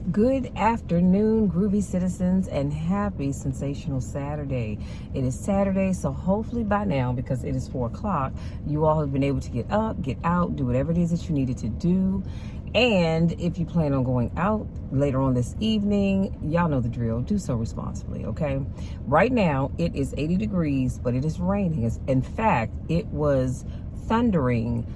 Good afternoon, groovy citizens, and happy sensational Saturday. It is Saturday, so hopefully by now, because it is 4 o'clock, you all have been able to get up, get out, do whatever it is that you needed to do. And if you plan on going out later on this evening, y'all know the drill. Do so responsibly, okay? Right now, it is 80 degrees, but it is raining. In fact, it was thundering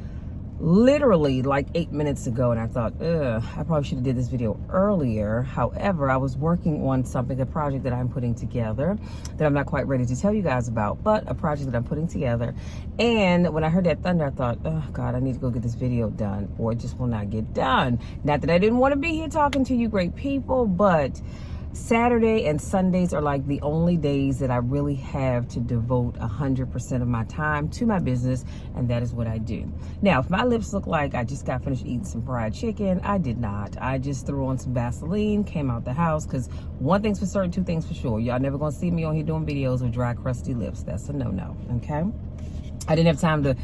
literally like 8 minutes ago, and I thought, I probably should have did this video earlier. However, I was working on something, a project that I'm putting together that I'm not quite ready to tell you guys about, but a project that I'm putting together. And when I heard that thunder, I thought, oh God, I need to go get this video done, or it just will not get done. Not that I didn't want to be here talking to you great people, but Saturday and Sundays are like the only days that I really have to devote 100% of my time to my business, and that is what I do. Now, if my lips look like I just got finished eating some fried chicken, I did not. I just threw on some Vaseline, came out the house, because one thing's for certain, two things for sure. Y'all never gonna see me on here doing videos with dry, crusty lips. That's a no-no, okay? I didn't have time to,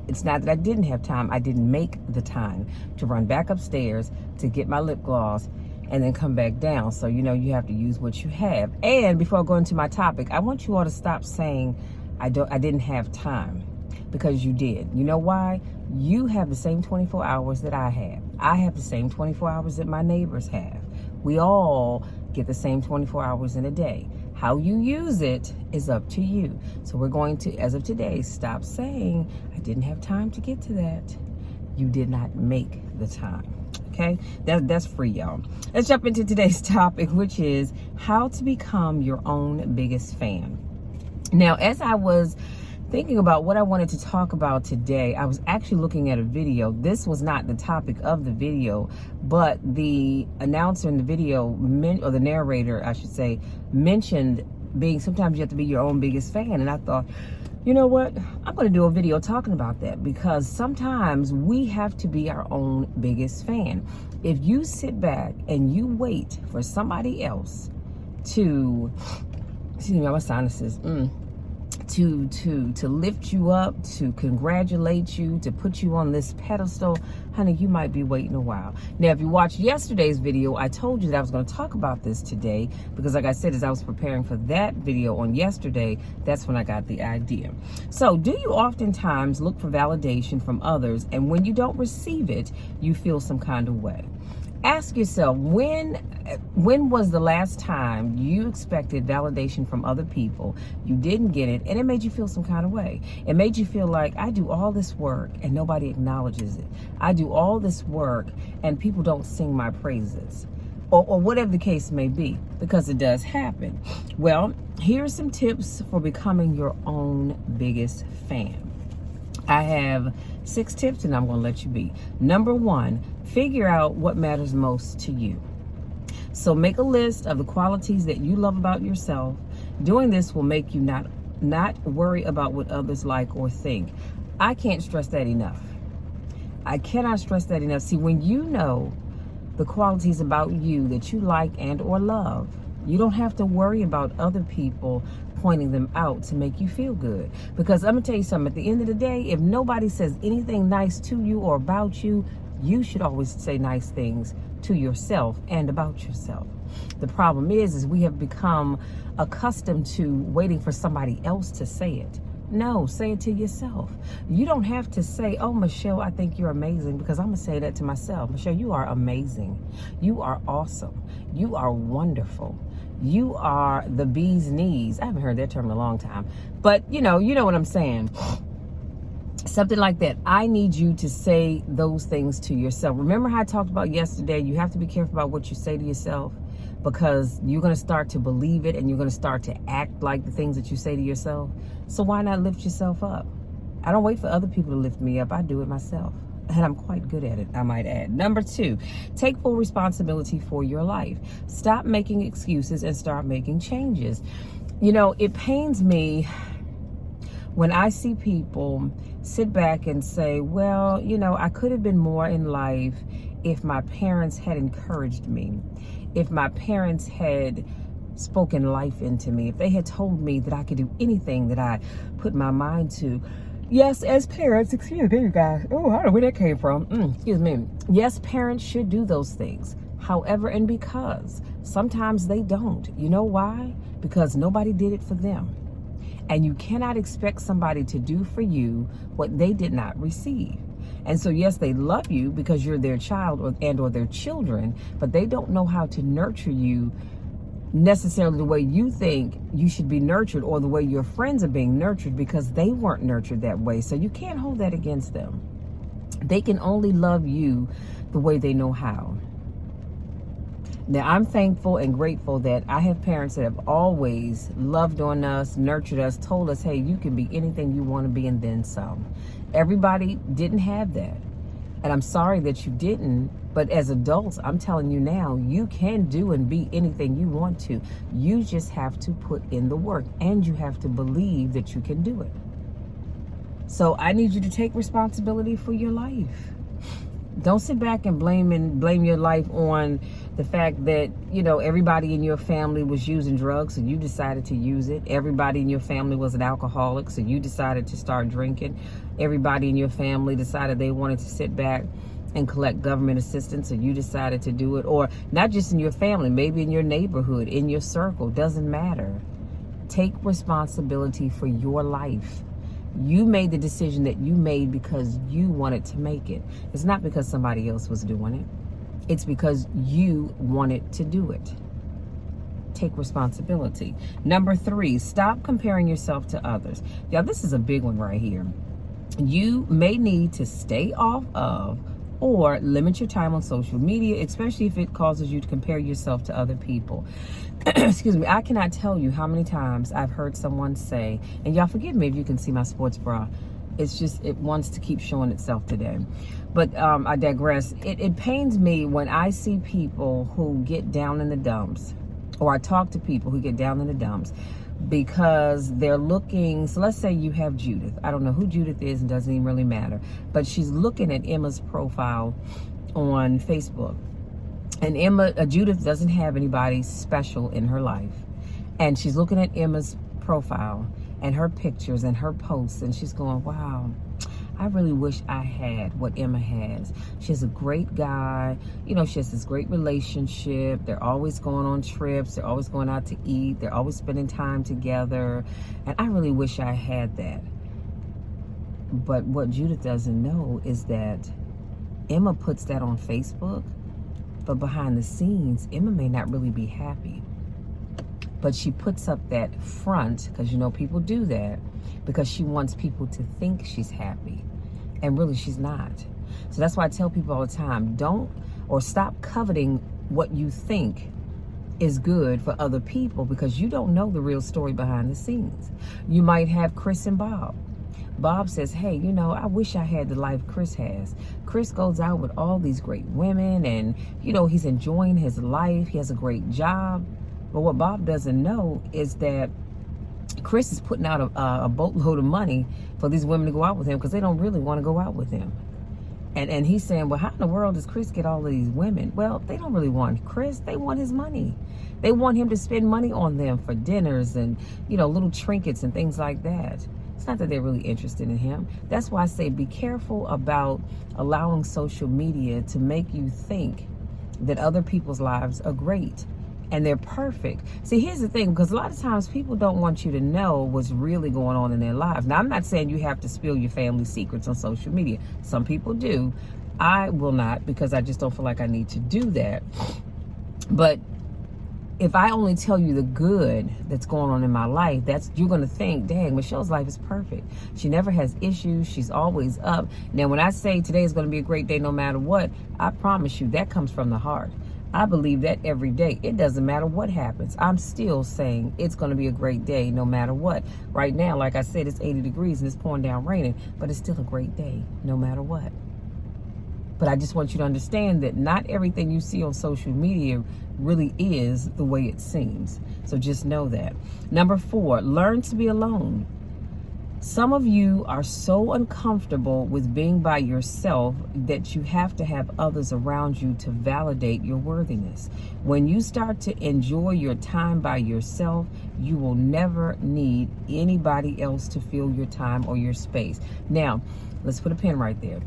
it's not that I didn't have time. I didn't make the time to run back upstairs to get my lip gloss and then come back down. So, you have to use what you have. And before I go into my topic, I want you all to stop saying, I didn't have time, because you did. You know why? You have the same 24 hours that I have. I have the same 24 hours that my neighbors have. We all get the same 24 hours in a day. How you use it is up to you. So we're going to, as of today, stop saying, I didn't have time to get to that. You did not make the time. Okay, that's free, y'all. Let's jump into today's topic, which is how to become your own biggest fan. Now, as I was thinking about what I wanted to talk about today, I was actually looking at a video. This was not the topic of the video, but the announcer in the video, or the narrator, I should say, mentioned being, sometimes you have to be your own biggest fan. And I thought, you know what? I'm going to do a video talking about that, because sometimes we have to be our own biggest fan. If you sit back and you wait for somebody else to, excuse me, my sinuses, to lift you up, to congratulate you, to put you on this pedestal, honey, you might be waiting a while. Now, if you watched yesterday's video, I told you that I was going to talk about this today, because like I said, as I was preparing for that video on yesterday, that's when I got the idea. So, do you oftentimes look for validation from others, and when you don't receive it, you feel some kind of way? Ask yourself, when was the last time you expected validation from other people, you didn't get it, and it made you feel some kind of way? It made you feel like, I do all this work and nobody acknowledges it. I do all this work and people don't sing my praises. Or whatever the case may be, because it does happen. Well, here's some tips for becoming your own biggest fan. I have 6 tips, and I'm going to let you be. Number 1, figure out what matters most to you. So make a list of the qualities that you love about yourself. Doing this will make you not worry about what others like or think. I can't stress that enough. I cannot stress that enough. See, when you know the qualities about you that you like and or love, you don't have to worry about other people pointing them out to make you feel good. Because I'm gonna tell you something, at the end of the day, if nobody says anything nice to you or about you, you should always say nice things to yourself and about yourself. The problem is we have become accustomed to waiting for somebody else to say it. No, say it to yourself. You don't have to say, oh, Michelle, I think you're amazing, because I'm going to say that to myself. Michelle, you are amazing. You are awesome. You are wonderful. You are the bee's knees. I haven't heard that term in a long time, but you know what I'm saying. Something like that. I need you to say those things to yourself. Remember how I talked about yesterday? You have to be careful about what you say to yourself, because you're going to start to believe it and you're going to start to act like the things that you say to yourself. So why not lift yourself up? I don't wait for other people to lift me up. I do it myself. And I'm quite good at it, I might add. Number 2, take full responsibility for your life. Stop making excuses and start making changes. It pains me when I see people sit back and say, well, I could have been more in life if my parents had encouraged me, if my parents had spoken life into me, if they had told me that I could do anything that I put my mind to. Yes, as parents, excuse me, you guys. Oh, I don't know where that came from. Excuse me. Yes, parents should do those things. However, and because sometimes they don't. You know why? Because nobody did it for them. And you cannot expect somebody to do for you what they did not receive. And so, yes, they love you because you're their child or their children, but they don't know how to nurture you necessarily the way you think you should be nurtured, or the way your friends are being nurtured, because they weren't nurtured that way. So you can't hold that against them. They can only love you the way they know how. Now, I'm thankful and grateful that I have parents that have always loved on us, nurtured us, told us, hey, you can be anything you want to be and then some. Everybody didn't have that. And I'm sorry that you didn't. But as adults, I'm telling you now, you can do and be anything you want to. You just have to put in the work, and you have to believe that you can do it. So I need you to take responsibility for your life. Don't sit back and blame your life on the fact that, you know, everybody in your family was using drugs, so you decided to use it. Everybody in your family was an alcoholic, so you decided to start drinking. Everybody in your family decided they wanted to sit back and collect government assistance, so you decided to do it. Or not just in your family, maybe in your neighborhood, in your circle, doesn't matter. Take responsibility for your life. You made the decision that you made because you wanted to make it. It's not because somebody else was doing it. It's because you wanted to do it. Take responsibility. Number 3, stop comparing yourself to others. Now, this is a big one right here. You may need to stay off of or limit your time on social media, especially if it causes you to compare yourself to other people. Excuse me. I cannot tell you how many times I've heard someone say, and y'all forgive me if you can see my sports bra. It's just, it wants to keep showing itself today. But I digress. It pains me when I see people who get down in the dumps, or I talk to people who get down in the dumps because they're looking. So let's say you have Judith. I don't know who Judith is, and doesn't even really matter. But she's looking at Emma's profile on Facebook. And Judith doesn't have anybody special in her life. And she's looking at Emma's profile and her pictures and her posts, and she's going, wow, I really wish I had what Emma has. She has a great guy. You know, she has this great relationship. They're always going on trips. They're always going out to eat. They're always spending time together. And I really wish I had that. But what Judith doesn't know is that Emma puts that on Facebook, but behind the scenes, Emma may not really be happy. But she puts up that front, because you know people do that, because she wants people to think she's happy. And really she's not. So that's why I tell people all the time, don't or stop coveting what you think is good for other people, because you don't know the real story behind the scenes. You might have Chris and Bob. Bob says, hey, you know, I wish I had the life Chris has. Chris goes out with all these great women, and, you know, he's enjoying his life. He has a great job. But what Bob doesn't know is that Chris is putting out a boatload of money for these women to go out with him, because they don't really want to go out with him. And he's saying, well, how in the world does Chris get all of these women? Well, they don't really want Chris. They want his money. They want him to spend money on them for dinners and, you know, little trinkets and things like that. It's not that they're really interested in him. That's why I say be careful about allowing social media to make you think that other people's lives are great and they're perfect. See, here's the thing, because a lot of times people don't want you to know what's really going on in their lives. Now, I'm not saying you have to spill your family secrets on social media. Some people do. I will not, because I just don't feel like I need to do that. But if I only tell you the good that's going on in my life, you're going to think, dang, Michelle's life is perfect. She never has issues. She's always up. Now, when I say today is going to be a great day no matter what, I promise you that comes from the heart. I believe that every day. It doesn't matter what happens. I'm still saying it's going to be a great day no matter what. Right now, like I said, it's 80 degrees and it's pouring down raining, but it's still a great day no matter what. But I just want you to understand that not everything you see on social media really is the way it seems. So just know that. Number 4, learn to be alone. Some of you are so uncomfortable with being by yourself that you have to have others around you to validate your worthiness. When you start to enjoy your time by yourself, you will never need anybody else to fill your time or your space. Now, let's put a pin right there.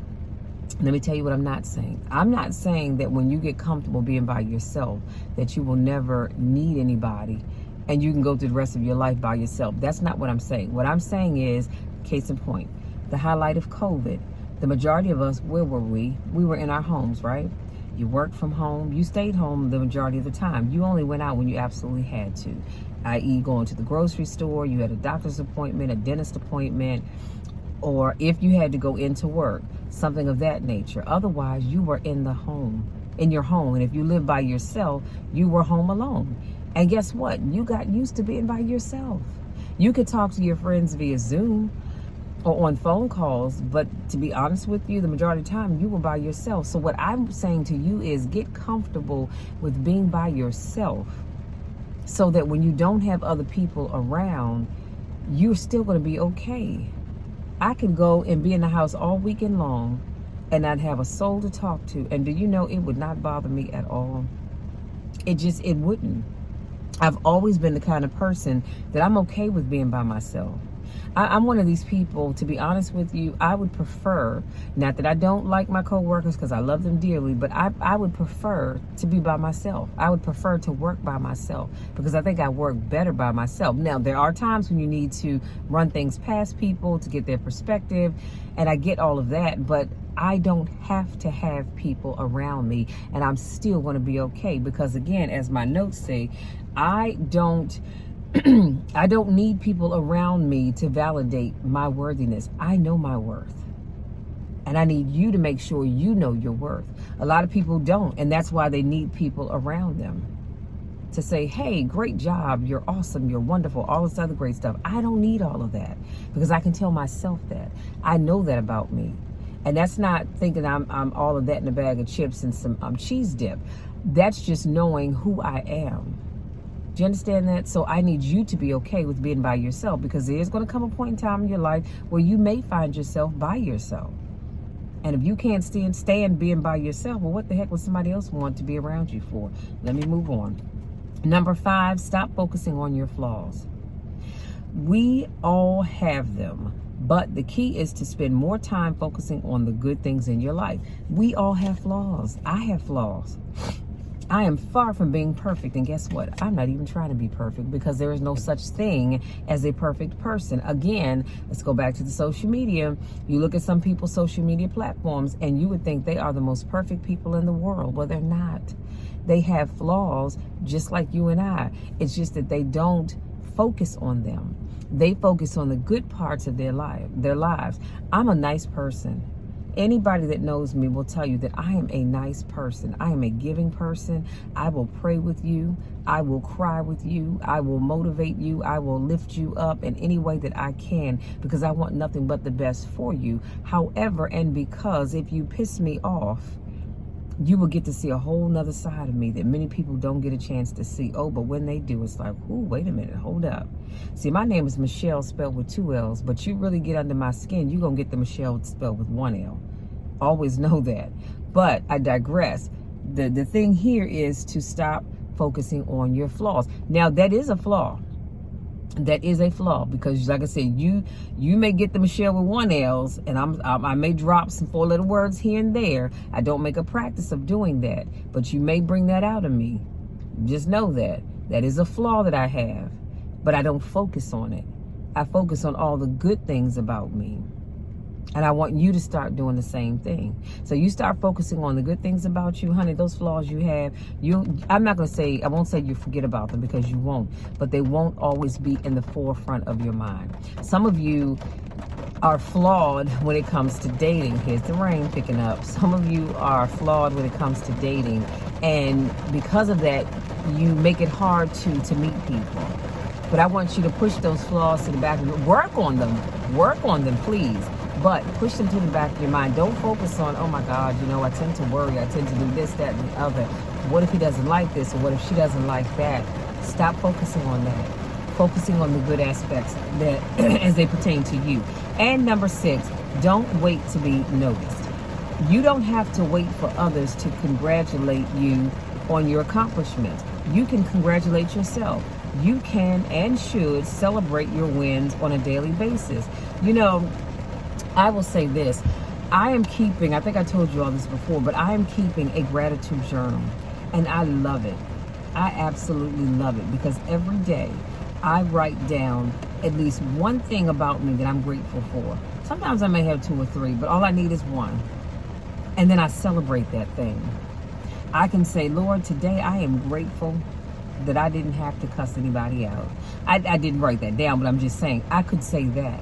Let me tell you what I'm not saying. I'm not saying that when you get comfortable being by yourself, that you will never need anybody and you can go through the rest of your life by yourself. That's not what I'm saying. What I'm saying is, case in point, the highlight of COVID. The majority of us, where were we? We were in our homes, right? You worked from home. You stayed home the majority of the time. You only went out when you absolutely had to, i.e. going to the grocery store, you had a doctor's appointment, a dentist appointment, or if you had to go into work, something of that nature. Otherwise, you were in your home. And if you live by yourself, you were home alone. And guess what? You got used to being by yourself. You could talk to your friends via Zoom or on phone calls, but to be honest with you, the majority of the time you were by yourself. So what I'm saying to you is get comfortable with being by yourself so that when you don't have other people around, you're still going to be okay. I could go and be in the house all weekend long and not have a soul to talk to. And do you know, it would not bother me at all. It wouldn't. I've always been the kind of person that I'm okay with being by myself. I'm one of these people, to be honest with you, I would prefer, not that I don't like my coworkers because I love them dearly, but I would prefer to be by myself. I would prefer to work by myself because I think I work better by myself. Now, there are times when you need to run things past people to get their perspective, and I get all of that, but I don't have to have people around me, and I'm still going to be okay because, again, as my notes say, I don't need people around me to validate my worthiness. I know my worth. And I need you to make sure you know your worth. A lot of people don't, and that's why they need people around them to say, hey, great job, you're awesome, you're wonderful, all this other great stuff. I don't need all of that because I can tell myself that. I know that about me. And that's not thinking I'm all of that in a bag of chips and some cheese dip. That's just knowing who I am. Do you understand that? So I need you to be okay with being by yourself because there's going to come a point in time in your life where you may find yourself by yourself. And if you can't stand being by yourself, well, what the heck would somebody else want to be around you for? Let me move on. Number 5, stop focusing on your flaws. We all have them, but the key is to spend more time focusing on the good things in your life. We all have flaws. I have flaws. I am far from being perfect, and guess what? I'm not even trying to be perfect because there is no such thing as a perfect person. Again, let's go back to the social media. You look at some people's social media platforms and you would think they are the most perfect people in the world. Well, they're not. They have flaws just like you and I. It's just that they don't focus on them. They focus on the good parts of their lives. I'm a nice person. Anybody that knows me will tell you that I am a nice person. I am a giving person. I will pray with you. I will cry with you. I will motivate you. I will lift you up in any way that I can because I want nothing but the best for you. However, and because if you piss me off, you will get to see a whole nother side of me that many people don't get a chance to see. Oh, but when they do, it's like, ooh, wait a minute, hold up. See, my name is Michelle spelled with 2 L's, but you really get under my skin, you're going to get the Michelle spelled with 1 L. Always know that. But I digress. The thing here is to stop focusing on your flaws. Now, that is a flaw. That is a flaw because, like I said, you may get the Michelle with 1 L's, and I may drop some 4-letter words here and there. I don't make a practice of doing that, but you may bring that out of me. Just know that is a flaw that I have, but I don't focus on it. I focus on all the good things about me. And I want you to start doing the same thing. So you start focusing on the good things about you, honey, those flaws you have. I won't say you forget about them because you won't, but they won't always be in the forefront of your mind. Some of you are flawed when it comes to dating. Here's the rain picking up. Some of you are flawed when it comes to dating. And because of that, you make it hard to meet people. But I want you to push those flaws to the back of your mind. Work on them, please. But push them to the back of your mind. Don't focus on, oh my God, I tend to worry. I tend to do this, that, and the other. What if he doesn't like this? Or what if she doesn't like that? Stop focusing on that. Focusing on the good aspects that as they pertain to you. And number 6, don't wait to be noticed. You don't have to wait for others to congratulate you on your accomplishments. You can congratulate yourself. You can and should celebrate your wins on a daily basis. I will say this. I am keeping, I think I told you all this before, but I am keeping a gratitude journal, and I love it. I absolutely love it because every day I write down at least one thing about me that I'm grateful for. Sometimes I may have 2 or 3, but all I need is one. And then I celebrate that thing. I can say, Lord, today I am grateful that I didn't have to cuss anybody out. I didn't write that down, but I'm just saying I could say that.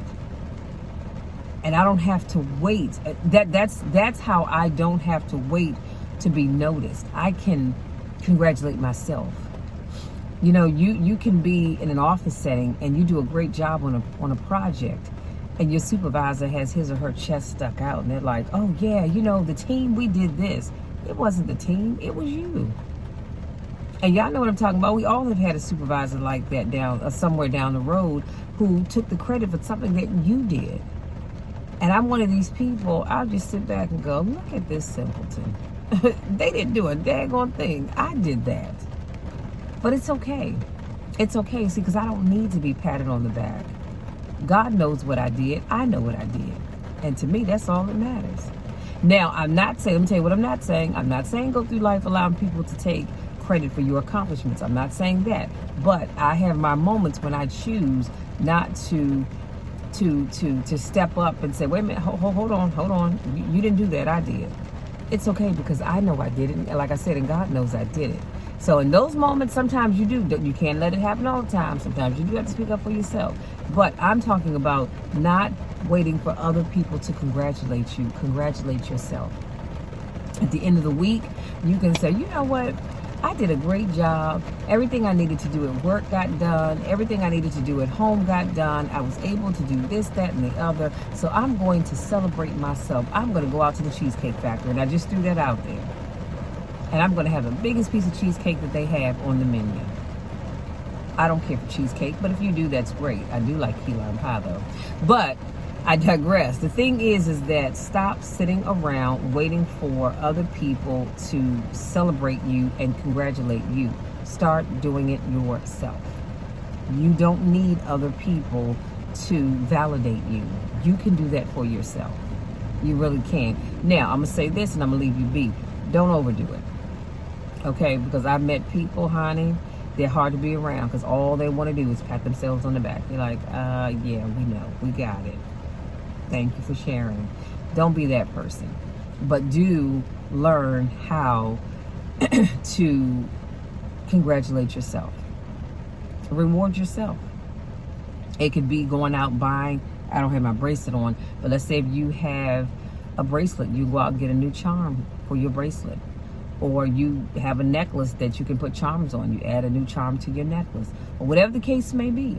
And I don't have to wait. That's how I don't have to wait to be noticed. I can congratulate myself. You know, you can be in an office setting and you do a great job on a project, and your supervisor has his or her chest stuck out, and they're like, oh yeah, you know, the team, we did this. It wasn't the team, it was you. And y'all know what I'm talking about. We all have had a supervisor like that down somewhere down the road who took the credit for something that you did. And I'm one of these people, I'll just sit back and go, look at this simpleton. They didn't do a daggone thing. I did that. But it's okay. It's okay, see, because I don't need to be patted on the back. God knows what I did. I know what I did. And to me, that's all that matters. Now, I'm not saying, let me tell you what I'm not saying. I'm not saying go through life allowing people to take credit for your accomplishments. I'm not saying that. But I have my moments when I choose not to step up and say, wait a minute, hold on. You didn't do that, I did. It's okay because I know I did it. And like I said, and God knows I did it. So in those moments, sometimes you do. You can't let it happen all the time. Sometimes you do have to speak up for yourself. But I'm talking about not waiting for other people to congratulate you. Congratulate yourself. At the end of the week, you can say, you know what? I did a great job. Everything I needed to do at work got done. Everything I needed to do at home got done. I was able to do this, that, and the other. So I'm going to celebrate myself. I'm going to go out to the Cheesecake Factory. And I just threw that out there. And I'm going to have the biggest piece of cheesecake that they have on the menu. I don't care for cheesecake, but if you do, that's great. I do like key lime pie, though. But I digress. The thing is that stop sitting around waiting for other people to celebrate you and congratulate you. Start doing it yourself. You don't need other people to validate you. You can do that for yourself. You really can. Now, I'm going to say this and I'm going to leave you be. Don't overdo it. Okay? Because I've met people, honey, they're hard to be around because all they want to do is pat themselves on the back. They're like, yeah, we know. We got it. Thank you for sharing. Don't be that person. But do learn how to congratulate yourself. Reward yourself. It could be going out buying. I don't have my bracelet on, but let's say if you have a bracelet, you go out and get a new charm for your bracelet. Or you have a necklace that you can put charms on. You add a new charm to your necklace. Or whatever the case may be.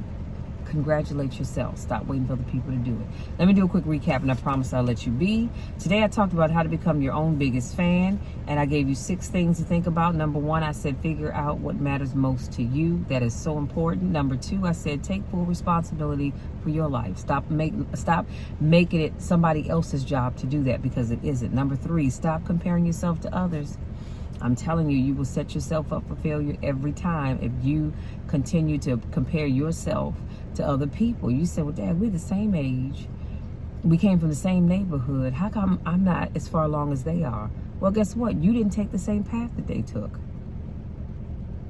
Congratulate yourself. Stop waiting for other people to do it. Let me do a quick recap and I promise I'll let you be. Today I talked about how to become your own biggest fan, and I gave you 6 things to think about. Number 1, I said figure out what matters most to you. That is so important. Number 2, I said take full responsibility for your life. Stop making it somebody else's job to do that because it isn't. Number 3, stop comparing yourself to others. I'm telling you, you will set yourself up for failure every time if you continue to compare yourself to other people. You say, well, Dad, we're the same age. We came from the same neighborhood. How come I'm not as far along as they are? Well, guess what? You didn't take the same path that they took.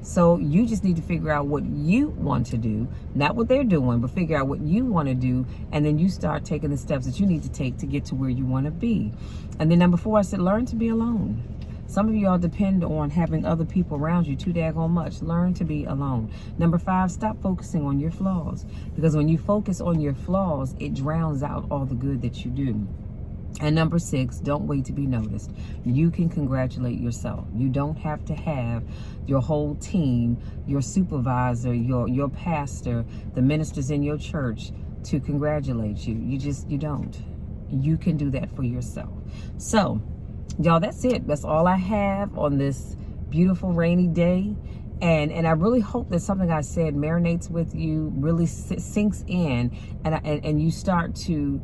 So you just need to figure out what you want to do, not what they're doing, but figure out what you want to do. And then you start taking the steps that you need to take to get to where you want to be. And then number 4, I said, learn to be alone. Some of y'all depend on having other people around you too daggone much. Learn to be alone. Number 5, stop focusing on your flaws. Because when you focus on your flaws, it drowns out all the good that you do. And number 6, don't wait to be noticed. You can congratulate yourself. You don't have to have your whole team, your supervisor, your pastor, the ministers in your church to congratulate you. You don't. You can do that for yourself. So, y'all, that's it. That's all I have on this beautiful rainy day. And I really hope that something I said marinates with you, really sinks in, and you start to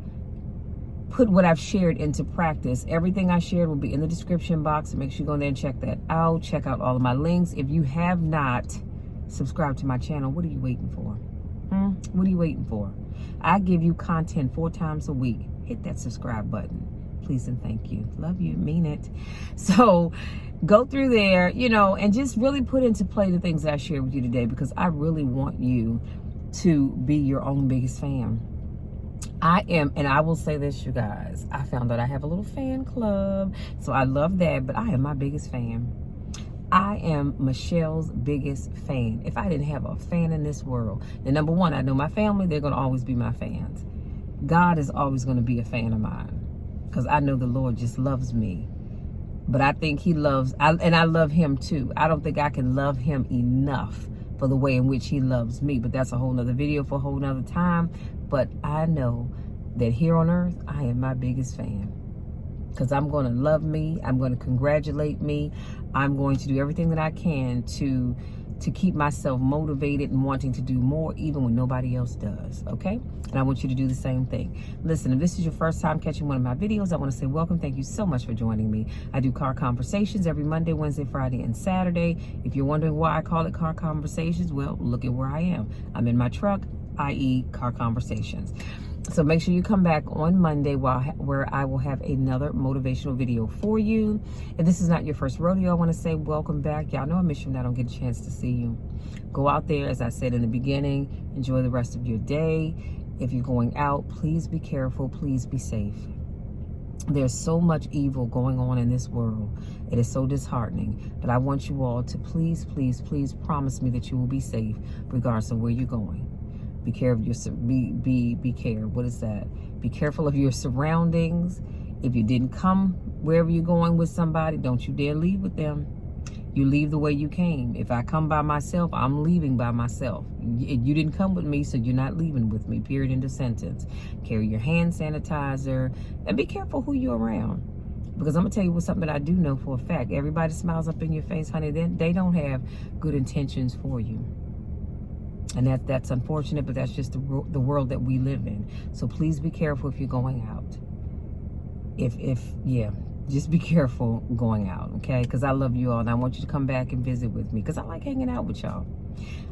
put what I've shared into practice. Everything I shared will be in the description box, so make sure you go in there and check that out. Check out all of my links. If you have not subscribed to my channel, what are you waiting for? What are you waiting for? I give you content 4 times a week. Hit that subscribe button. please and thank you. Love you, mean it. So go through there, and just really put into play the things that I share with you today, because I really want you to be your own biggest fan. I am, and I will say this, you guys, I found out I have a little fan club, so I love that, but I am my biggest fan. I am Michelle's biggest fan. If I didn't have a fan in this world, then number one, I know my family, they're going to always be my fans. God is always going to be a fan of mine, because I know the Lord just loves me. But I think he loves, and I love him too. I don't think I can love him enough for the way in which he loves me. But that's a whole nother video for a whole nother time. But I know that here on earth, I am my biggest fan. Because I'm going to love me. I'm going to congratulate me. I'm going to do everything that I can to keep myself motivated and wanting to do more, even when nobody else does, okay? And I want you to do the same thing. Listen, if this is your first time catching one of my videos, I want to say welcome. Thank you so much for joining me. I do car conversations every Monday, Wednesday, Friday, and Saturday. If you're wondering why I call it car conversations, well, look at where I am. I'm in my truck, i.e. car conversations. So make sure you come back on Monday where I will have another motivational video for you. If this is not your first rodeo, I want to say welcome back. Y'all know I miss you and I don't get a chance to see you. Go out there, as I said in the beginning, enjoy the rest of your day. If you're going out, please be careful. Please be safe. There's so much evil going on in this world. It is so disheartening. But I want you all to please, please, please promise me that you will be safe regardless of where you're going. Be careful of your what is that? Be careful of your surroundings. If you didn't come wherever you're going with somebody, don't you dare leave with them. You leave the way you came. If I come by myself, I'm leaving by myself. You didn't come with me, so you're not leaving with me. Period. End of sentence. Carry your hand sanitizer and be careful who you're around. Because I'm gonna tell you something that I do know for a fact. Everybody smiles up in your face, honey. They don't have good intentions for you. And that's unfortunate, but that's just the world that we live in. So please be careful if you're going out. Just be careful going out, okay? Because I love you all, and I want you to come back and visit with me, because I like hanging out with y'all.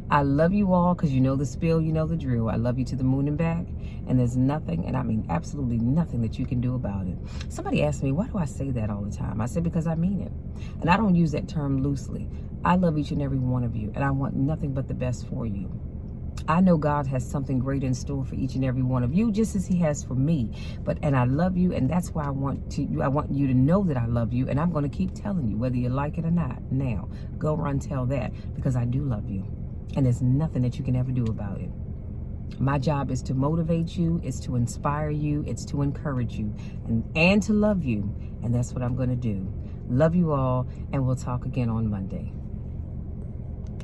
I love you all, because you know the spiel, you know the drill. I love you to the moon and back, and there's nothing, and I mean absolutely nothing that you can do about it. Somebody asked me, why do I say that all the time? I said, because I mean it. And I don't use that term loosely. I love each and every one of you, and I want nothing but the best for you. I know God has something great in store for each and every one of you, just as he has for me. And I love you, and that's why I want you to know that I love you, and I'm going to keep telling you, whether you like it or not. Now, go run tell that, because I do love you, and there's nothing that you can ever do about it. My job is to motivate you, it's to inspire you, it's to encourage you, and to love you, and that's what I'm going to do. Love you all, and we'll talk again on Monday.